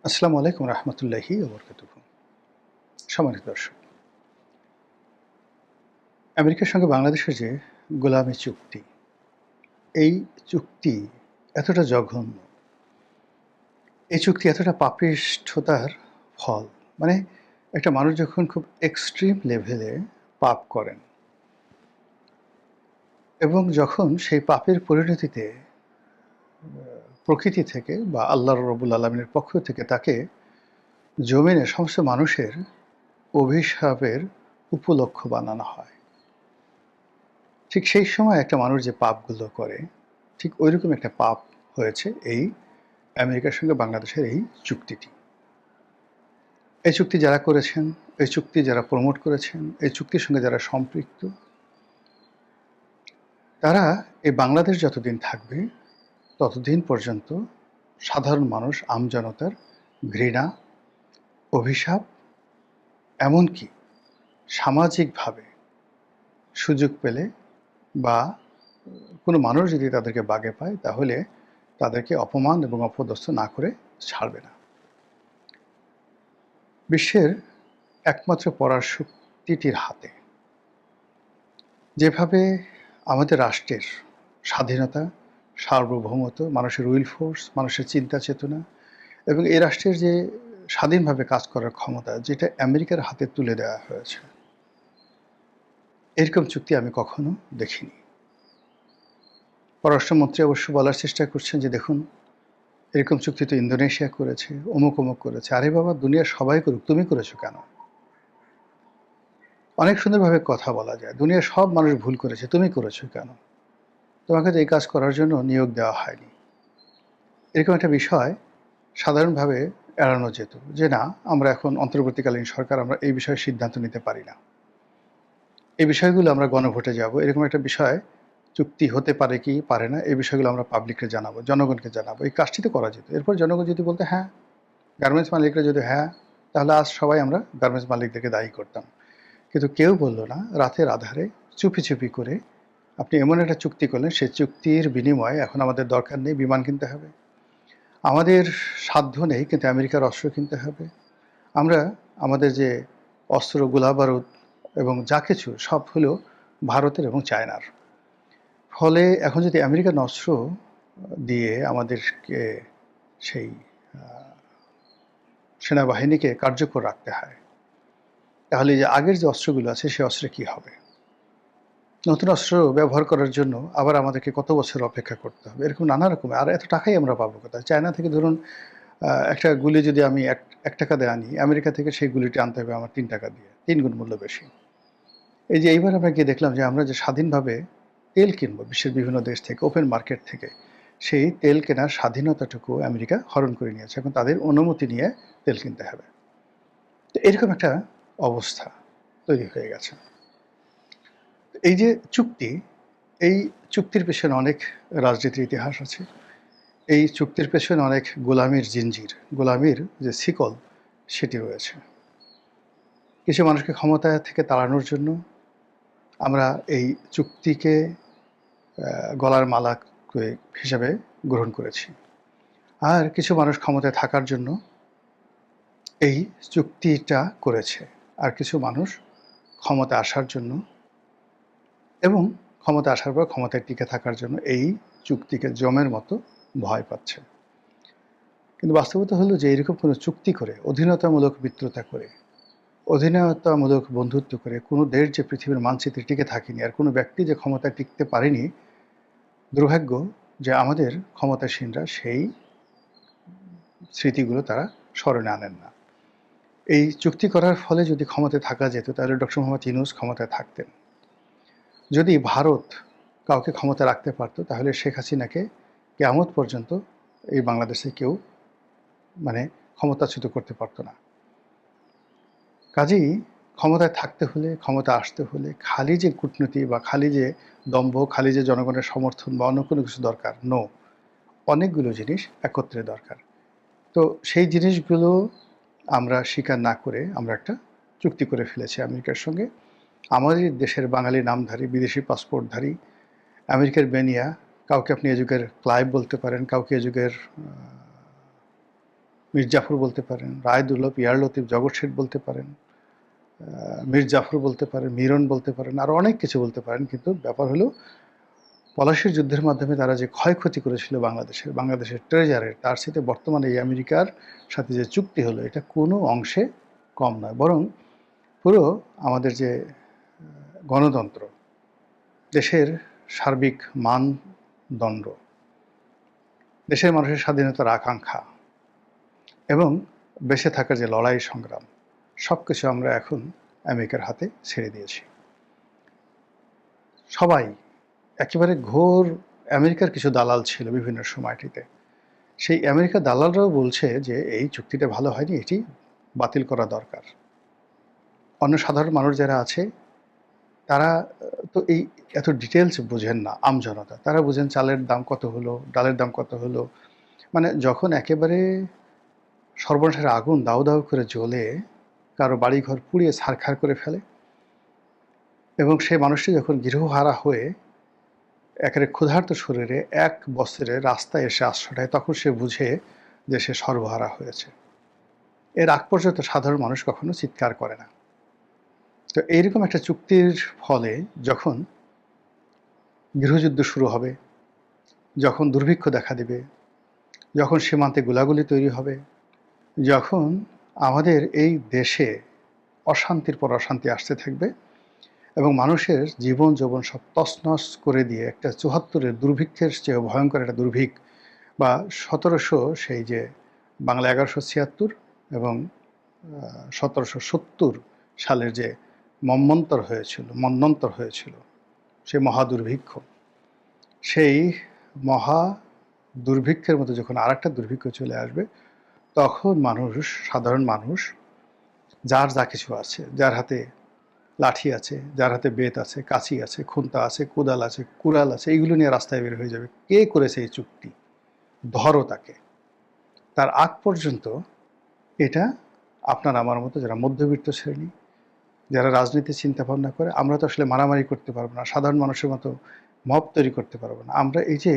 আসসালামু আলাইকুম রহমতুল্লাহি ওয়া বারাকাতুহু। সম্মানিত দর্শক, আমেরিকার সঙ্গে বাংলাদেশের যে গোলামি চুক্তি, এই চুক্তি এতটা জঘন্য, এই চুক্তি এতটা পাপিষ্ঠতার ফল। মানে একটা মানুষ যখন খুব এক্সট্রিম লেভেলে পাপ করেন এবং যখন সেই পাপের পরিণতিতে প্রকৃতি থেকে বা আল্লাহ রব্বুল আলামিনের পক্ষ থেকে তাকে জমিনে সমস্ত মানুষের অভিশাপের উপলক্ষ্য বানানো হয়। ঠিক সেই সময় একটা মানুষ যে পাপগুলো করে, ঠিক ঐরকম একটা পাপ হয়েছে এই আমেরিকার সঙ্গে বাংলাদেশের এই চুক্তিটি। এই চুক্তি যারা করেছেন, এই চুক্তি যারা প্রমোট করেছেন, এই চুক্তির সঙ্গে যারা সম্পৃক্ত, তারা এই বাংলাদেশ যতদিন থাকবে ততদিন পর্যন্ত সাধারণ মানুষ, আমজনতার ঘৃণা, অভিশাপ, এমনকি সামাজিকভাবে সুযোগ পেলে বা কোনো মানুষ যদি তাদেরকে বাগে পায় তাহলে তাদেরকে অপমান এবং অপদস্থ না করে ছাড়বে না। বিশ্বের একমাত্র পরাশক্তিটির হাতে যেভাবে আমাদের রাষ্ট্রের স্বাধীনতা, সার্বভৌমত্ব, মানুষের উইল ফোর্স, মানুষের চিন্তা চেতনা এবং এই রাষ্ট্রের যে স্বাধীনভাবে কাজ করার ক্ষমতা, যেটা আমেরিকার হাতে তুলে দেওয়া হয়েছে, এরকম চুক্তি আমি কখনো দেখিনি। পররাষ্ট্রমন্ত্রী অবশ্য বলার চেষ্টা করছেন যে দেখুন, এরকম চুক্তি তো ইন্দোনেশিয়া করেছে, অমুক অমুক করেছে। আরে বাবা, দুনিয়ার সবাই করুক, তুমি করেছো কেন? অনেক সুন্দরভাবে কথা বলা যায়, দুনিয়ার সব মানুষ ভুল করেছে, তুমি করেছো কেন? তোমাকে তো এই কাজ করার জন্য নিয়োগ দেওয়া হয়নি। এরকম একটা বিষয় সাধারণভাবে এড়ানো যেত যে না, আমরা এখন অন্তর্বর্তীকালীন সরকার, আমরা এই বিষয়ে সিদ্ধান্ত নিতে পারি না, এই বিষয়গুলো আমরা গণভোটে যাব, এরকম একটা বিষয় চুক্তি হতে পারে কি পারে না, এই বিষয়গুলো আমরা পাবলিককে জানাবো, জনগণকে জানাবো, এই কাজটি তো করা যেত। এরপর জনগণ যদি বলতে হ্যাঁ, গার্মেন্টস মালিকরা যদি হ্যাঁ, তাহলে আজ সবাই আমরা গার্মেন্টস মালিকদেরকে দায়ী করতাম। কিন্তু কেউ বলল না। রাতের আধারে চুপি চুপি করে আপনি এমন একটা চুক্তি করলেন, সেই চুক্তির বিনিময়ে এখন আমাদের দরকার নেই বিমান কিনতে হবে, আমাদের সাধ্য নেই কিন্তু আমেরিকার অস্ত্র কিনতে হবে, আমরা আমাদের যে অস্ত্র, গোলাবারুদ এবং যা কিছু সব হলো ভারতের এবং চায়নার। ফলে এখন যদি আমেরিকান অস্ত্র দিয়ে আমাদেরকে সেই সেনাবাহিনীকে কার্যকর রাখতে হয়, তাহলে যে আগের যে অস্ত্রগুলো আছে সেই অস্ত্রে কী হবে? নতুন অস্ত্র ব্যবহার করার জন্য আবার আমাদেরকে কত বছর অপেক্ষা করতে হবে? এরকম নানা রকম। আর এত টাকাই আমরা পাবো কোথায়? চায়না থেকে ধরুন একটা গুলি যদি আমি ৳১ দিয়ে আনি, আমেরিকা থেকে সেই গুলিটি আনতে হবে আমার ৳৩ দিয়ে। ৩ গুণ মূল্য বেশি। এই যে এইবার আমরা গিয়ে দেখলাম যে আমরা যে স্বাধীনভাবে তেল কিনবো বিশ্বের বিভিন্ন দেশ থেকে, ওপেন মার্কেট থেকে, সেই তেল কেনার স্বাধীনতাটুকু আমেরিকা হরণ করে নিয়েছে। এখন তাদের অনুমতি নিয়ে তেল কিনতে হবে। তো এরকম একটা অবস্থা তৈরি হয়ে গেছে। এই যে চুক্তি, এই চুক্তির পেছনে অনেক রাজনীতির ইতিহাস আছে। এই চুক্তির পেছনে অনেক গোলামির জিঞ্জির, গোলামির যে শিকল সেটি রয়েছে। কিছু মানুষকে ক্ষমতা থেকে তাড়ানোর জন্য আমরা এই চুক্তিকে গলার মালা হিসাবে গ্রহণ করেছি। আর কিছু মানুষ ক্ষমতায় থাকার জন্য এই চুক্তিটা করেছে। আর কিছু মানুষ ক্ষমতায় আসার জন্য এবং ক্ষমতা আসার পর ক্ষমতায় টিকে থাকার জন্য এই চুক্তিকে জমের মতো ভয় পাচ্ছে। কিন্তু বাস্তবতা হলো যে এরকম কোনো চুক্তি করে, অধীনতামূলক মিত্রতা করে, অধীনতামূলক বন্ধুত্ব করে কোনো দেশ যে পৃথিবীর মানচিত্রে টিকে থাকেনি, আর কোনো ব্যক্তি যে ক্ষমতায় টিকতে পারেনি, দুর্ভাগ্য যে আমাদের ক্ষমতাসীনরা সেই স্মৃতিগুলো তারা স্মরণে আনেন না। এই চুক্তি করার ফলে যদি ক্ষমতায় থাকা যেত তাহলে ডক্টর মোহাম্মদ ইউনূস ক্ষমতায় থাকতেন। যদি ভারত কাউকে ক্ষমতা রাখতে পারত তাহলে শেখ হাসিনাকে কিয়ামত পর্যন্ত এই বাংলাদেশে কেউ মানে ক্ষমতাচ্যুত করতে পারত না। কাজেই ক্ষমতায় থাকতে হলে, ক্ষমতা আসতে হলে খালি যে কূটনীতি বা খালি যে দম্ভ, খালি যে জনগণের সমর্থন বা অন্য কোনো কিছু দরকার, নো, অনেকগুলো জিনিস একত্রে দরকার। তো সেই জিনিসগুলো আমরা স্বীকার না করে আমরা একটা চুক্তি করে ফেলেছি আমেরিকার সঙ্গে। আমাদের দেশের বাঙালি নামধারী, বিদেশি পাসপোর্টধারী, আমেরিকার বেনিয়া, কাউকে আপনি এ যুগের ক্লাইভ বলতে পারেন, কাউকে এ যুগের মীর জাফর বলতে পারেন, রায়-দুর্লভ, ইয়ার লতিফ, জগৎ শেঠ বলতে পারেন, মীর জাফর বলতে পারেন, মিরন বলতে পারেন, আরও অনেক কিছু বলতে পারেন। কিন্তু ব্যাপার হলো পলাশির যুদ্ধের মাধ্যমে তারা যে ক্ষয়ক্ষতি করেছিল বাংলাদেশের ট্রেজারের, তার সাথে বর্তমানে এই আমেরিকার সাথে যে চুক্তি হলো, এটা কোনো অংশে কম নয়। বরং পুরো আমাদের যে গণতন্ত্র, দেশের সার্বিক মানদণ্ড, দেশের মানুষের স্বাধীনতার আকাঙ্ক্ষা এবং বেঁচে থাকার যে লড়াই সংগ্রাম, সব কিছু আমরা এখন আমেরিকার হাতে ছেড়ে দিয়েছি। সবাই একেবারে ঘোর আমেরিকার কিছু দালাল ছিল বিভিন্ন সময়টিতে। সেই আমেরিকার দালালরাও বলছে যে এই চুক্তিটা ভালো হয়নি, এটি বাতিল করা দরকার। অন্য সাধারণ মানুষ যারা আছে তারা তো এই এত ডিটেলস বোঝেন না, আমজনতা। তারা বুঝেন চালের দাম কত হলো, ডালের দাম কত হলো। মানে যখন একেবারে সর্বনাশের আগুন দাউ দাউ করে জ্বলে কারো বাড়িঘর পুড়িয়ে ছারখার করে ফেলে, এবং সেই মানুষটি যখন গৃহহারা হয়ে একেবারে ক্ষুধার্ত শরীরে এক বছরে রাস্তায় এসে আশ্রয় নেয়, তখন সে বুঝে যে সে সর্বহারা হয়েছে। এর আগ পর্যন্ত সাধারণ মানুষ কখনো চিৎকার করে না। তো এইরকম একটা চুক্তির ফলে যখন গৃহযুদ্ধ শুরু হবে, যখন দুর্ভিক্ষ দেখা দেবে, যখন সীমান্তে গোলাগুলি তৈরি হবে, যখন আমাদের এই দেশে অশান্তির পর অশান্তি আসতে থাকবে এবং মানুষের জীবন যৌবন সব তছনছ করে দিয়ে একটা ৭৪-এর দুর্ভিক্ষের চেয়ে ভয়ঙ্কর একটা দুর্ভিক্ষ, বা ১৭০০ সেই যে বাংলা ১১৭৬ এবং ১৭৭০ সালের যে মন্বন্তর হয়েছিল সেই মহা দুর্ভিক্ষ, সেই মহা দুর্ভিক্ষের মতো যখন আর একটা দুর্ভিক্ষ চলে আসবে, তখন সাধারণ মানুষ যার যা কিছু আছে, যার হাতে লাঠি আছে, যার হাতে বেত আছে, কাঁচি আছে, খুন্তা আছে, কোদাল আছে, কুড়াল আছে, এইগুলো নিয়ে রাস্তায় বের হয়ে যাবে। কে করেছে এই চুক্তি, ধরো তাকে। তার আগ পর্যন্ত এটা আপনার আমার মতো যারা মধ্যবিত্ত শ্রেণী, যারা রাজনীতি চিন্তা ভাবনা করে, আমরা তো আসলে মারামারি করতে পারবো না, সাধারণ মানুষের মতো মব তৈরি করতে পারবো না। আমরা এই যে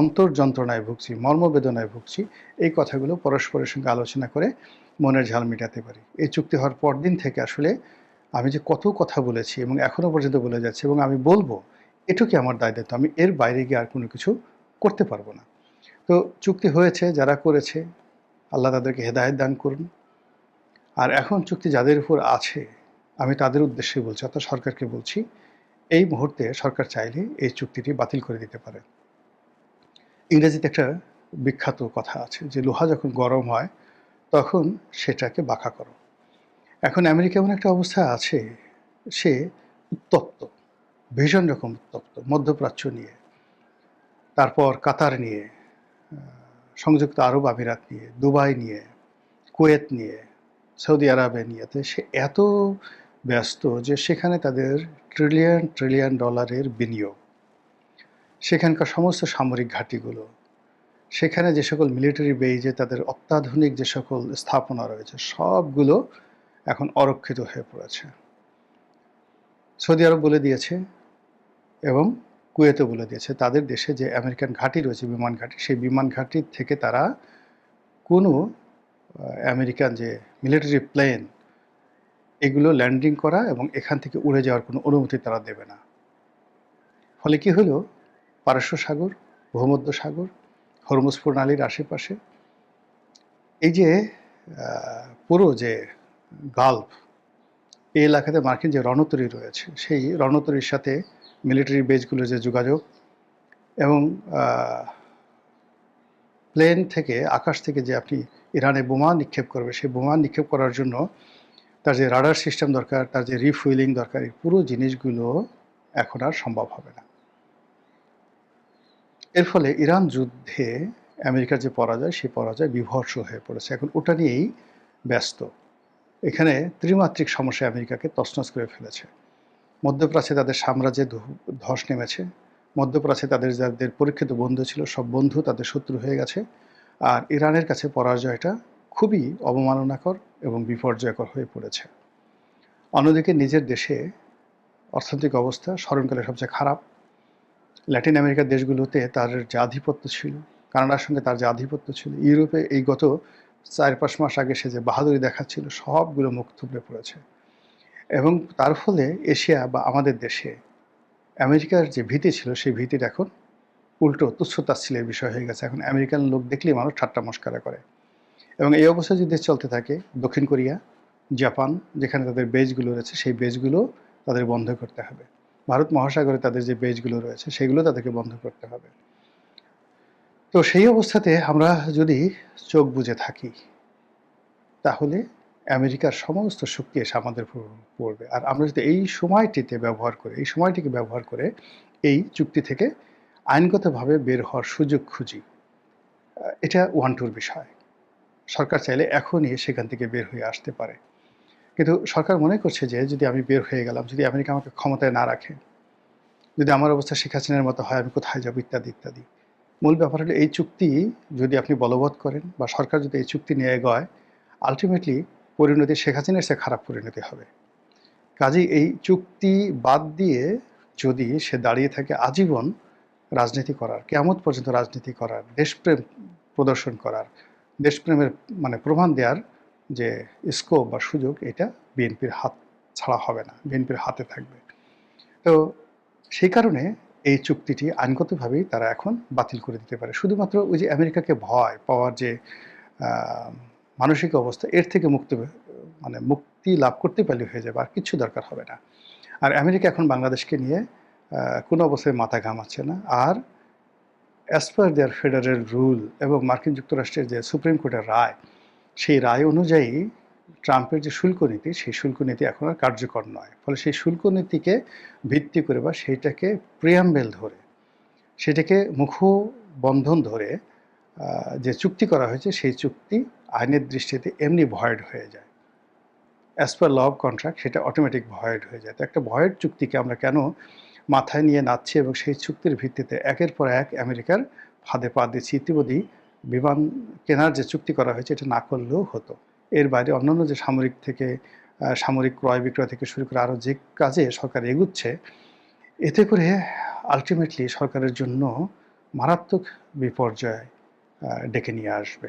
অন্তর্যন্ত্রণায় ভুগছি, মর্মবেদনায় ভুগছি, এই কথাগুলো পরস্পরের সঙ্গে আলোচনা করে মনের ঝাল মেটাতে পারি। এই চুক্তি হওয়ার পরদিন থেকে আসলে আমি যে কত কথা বলেছি এবং এখনও পর্যন্ত বলে যাচ্ছি, এবং আমি বলবো, এটুকুই আমার দায়িত্ব। আমি এর বাইরে গিয়ে আর কোনো কিছু করতে পারবো না। তো চুক্তি হয়েছে, যারা করেছে আল্লাহ তাদেরকে হেদায়েত দান করুন। আর এখন চুক্তি যাদের উপর আছে, আমি তাদের উদ্দেশ্যে বলছি, অর্থাৎ সরকারকে বলছি, এই মুহূর্তে সরকার চাইলে এই চুক্তিটি বাতিল করে দিতে পারে। ইংরেজিতে একটা বিখ্যাত কথা আছে যে লোহা যখন গরম হয় তখন সেটাকে বাঁকা করো। এখন আমেরিকা এমন একটা অবস্থা আছে, সে উত্তপ্ত, ভীষণ রকম উত্তপ্ত, মধ্যপ্রাচ্য নিয়ে, তারপর কাতার নিয়ে, সংযুক্ত আরব আমিরাত নিয়ে, দুবাই নিয়ে, কুয়েত নিয়ে, সৌদি আরবে নিয়ে। তো সে এত ব্যস্ত যে সেখানে তাদের ট্রিলিয়ন ট্রিলিয়ন ডলারের বিনিয়োগ, সেখানকার সমস্ত সামরিক ঘাঁটিগুলো, সেখানে যে সকল মিলিটারি বেইজে তাদের অত্যাধুনিক যে সকল স্থাপনা রয়েছে, সবগুলো এখন অরক্ষিত হয়ে পড়েছে। সৌদি আরব বলে দিয়েছে এবং কুয়েতও বলে দিয়েছে তাদের দেশে যে আমেরিকান ঘাঁটি রয়েছে, বিমান ঘাঁটি, সেই বিমান ঘাঁটির থেকে তারা কোনো আমেরিকান যে মিলিটারি প্লেন, এগুলো ল্যান্ডিং করা এবং এখান থেকে উড়ে যাওয়ার কোনো অনুমতি তারা দেবে না। ফলে কি হলো, পারস্য সাগর, ভূমধ্য সাগর, হরমুজ প্রণালীর আশেপাশে এই যে পুরো যে গালফ, এই এলাকাতে মার্কিন যে রণতরী রয়েছে, সেই রণতরীর সাথে মিলিটারি বেসগুলোর যে যোগাযোগ, এবং প্লেন থেকে, আকাশ থেকে যে আপনি ইরানে বোমা নিক্ষেপ করবে, সেই বোমা নিক্ষেপ করার জন্য তার যে রাডার সিস্টেম দরকার, তার যে রিফুয়েলিং দরকার, এই পুরো জিনিসগুলো এখন আর সম্ভব হবে না। এর ফলে ইরান যুদ্ধে আমেরিকার যে পরাজয়, সেই পরাজয় বিভৎস হয়ে পড়েছে। এখন ওটা নিয়েই ব্যস্ত। এখানে ত্রিমাত্রিক সমস্যা আমেরিকাকে তছনছ করে ফেলেছে। মধ্যপ্রাচ্যে তাদের সাম্রাজ্যে ধস নেমেছে। মধ্যপ্রাচ্যে তাদের যাদের পরীক্ষিত বন্ধু ছিল, সব বন্ধু তাদের শত্রু হয়ে গেছে। আর ইরানের কাছে পরাজয়টা খুবই অবমাননাকর এবং বিপর্যয়কর হয়ে পড়েছে। অন্যদিকে নিজের দেশে অর্থনৈতিক অবস্থা স্মরণকালে সবচেয়ে খারাপ। ল্যাটিন আমেরিকার দেশগুলোতে তার যে আধিপত্য ছিল, কানাডার সঙ্গে তার যে আধিপত্য ছিল, ইউরোপে এই গত 4-5 মাস আগে সে যে বাহাদুরি দেখাচ্ছিল সবগুলো মুখ থুবড়ে পড়েছে। এবং তার ফলে এশিয়া বা আমাদের দেশে আমেরিকার যে ভীতি ছিল সেই ভীতিটা এখন উল্টো তুচ্ছ-তাচ্ছিল্যের বিষয় হয়ে গেছে। এখন আমেরিকান লোক দেখলেই মানুষ ঠাট্টা মশকরা করে। এবং এই অবস্থা যদি চলতে থাকে, দক্ষিণ কোরিয়া, জাপান যেখানে তাদের বেসগুলো রয়েছে সেই বেসগুলো তাদের বন্ধ করতে হবে। ভারত মহাসাগরে তাদের যে বেসগুলো রয়েছে সেগুলো তাদেরকে বন্ধ করতে হবে। তো সেই অবস্থাতে আমরা যদি চোখ বুজে থাকি তাহলে আমেরিকার সমস্ত শক্তি এসে আমাদের উপর পড়বে। আর আমরা যদি এই সময়টিকে ব্যবহার করে এই চুক্তি থেকে আইনগতভাবে বের হওয়ার সুযোগ খুঁজি, এটা ওয়ান টুর বিষয়। সরকার চাইলে এখনই সেখান থেকে বের হয়ে আসতে পারে। কিন্তু সরকার মনে করছে যে যদি আমি বের হয়ে গেলাম, যদি আমেরিকা আমাকে ক্ষমতায় না রাখে, যদি আমার অবস্থা শেখ হাসিনার মতো হয়, আমি কোথায় যাবো ইত্যাদি ইত্যাদি। মূল ব্যাপার হলো এই চুক্তি যদি আপনি বলবৎ করেন বা সরকার যদি এই চুক্তি নিয়ে এগোয়, আলটিমেটলি পরিণতি শেখ হাসিনার চেয়ে খারাপ পরিণতি হবে। কাজেই এই চুক্তি বাদ দিয়ে যদি সে দাঁড়িয়ে থাকে আজীবন রাজনীতি করার, কিয়ামত পর্যন্ত রাজনীতি করার, দেশপ্রেম প্রদর্শন করার, দেশপ্রেমের মানে প্রমাণ দেওয়ার যে স্কোপ বা সুযোগ, এটা বিএনপির হাত ছাড়া হবে না, বিএনপির হাতে থাকবে। তো সেই কারণে এই চুক্তিটি আইনগতভাবেই তারা এখন বাতিল করে দিতে পারে। শুধুমাত্র ওই যে আমেরিকাকে ভয় পাওয়ার যে মানসিক অবস্থা, এর থেকে মুক্তি লাভ করতে পারলে হয়ে যাবে, আর কিচ্ছু দরকার হবে না। আর আমেরিকা এখন বাংলাদেশকে নিয়ে কোনো অবস্থায় মাথা ঘামাচ্ছে না। আর অ্যাজ পার দেয়ার ফেডারেল রুল এবং মার্কিন যুক্তরাষ্ট্রের যে সুপ্রিম কোর্টের রায়, সেই রায় অনুযায়ী ট্রাম্পের যে শুল্ক নীতি, সেই শুল্ক নীতি এখন আর কার্যকর নয়। ফলে সেই শুল্ক নীতিকে ভিত্তি করে বা সেইটাকে প্রিয়াম্বেল ধরে, সেটাকে মুখবন্ধন ধরে যে চুক্তি করা হয়েছে, সেই চুক্তি আইনের দৃষ্টিতে এমনি ভয়েড হয়ে যায়। As per law of contract সেটা অটোমেটিক ভয়েড হয়ে যায়। তো একটা ভয়েড চুক্তিকে আমরা কেন মাথায় নিয়ে নাচছি এবং সেই চুক্তির ভিত্তিতে একের পর এক আমেরিকার ফাঁদে পা দিচ্ছি। ইতিমধ্যেই বিমান কেনার যে চুক্তি করা হয়েছে এটা না করলেও হতো। এর বাইরে অন্যান্য যে সামরিক ক্রয় বিক্রয় থেকে শুরু করে আরও যে কাজে সরকার এগুচ্ছে, এতে করে আলটিমেটলি সরকারের জন্য মারাত্মক বিপর্যয় ডেকে নিয়ে আসবে।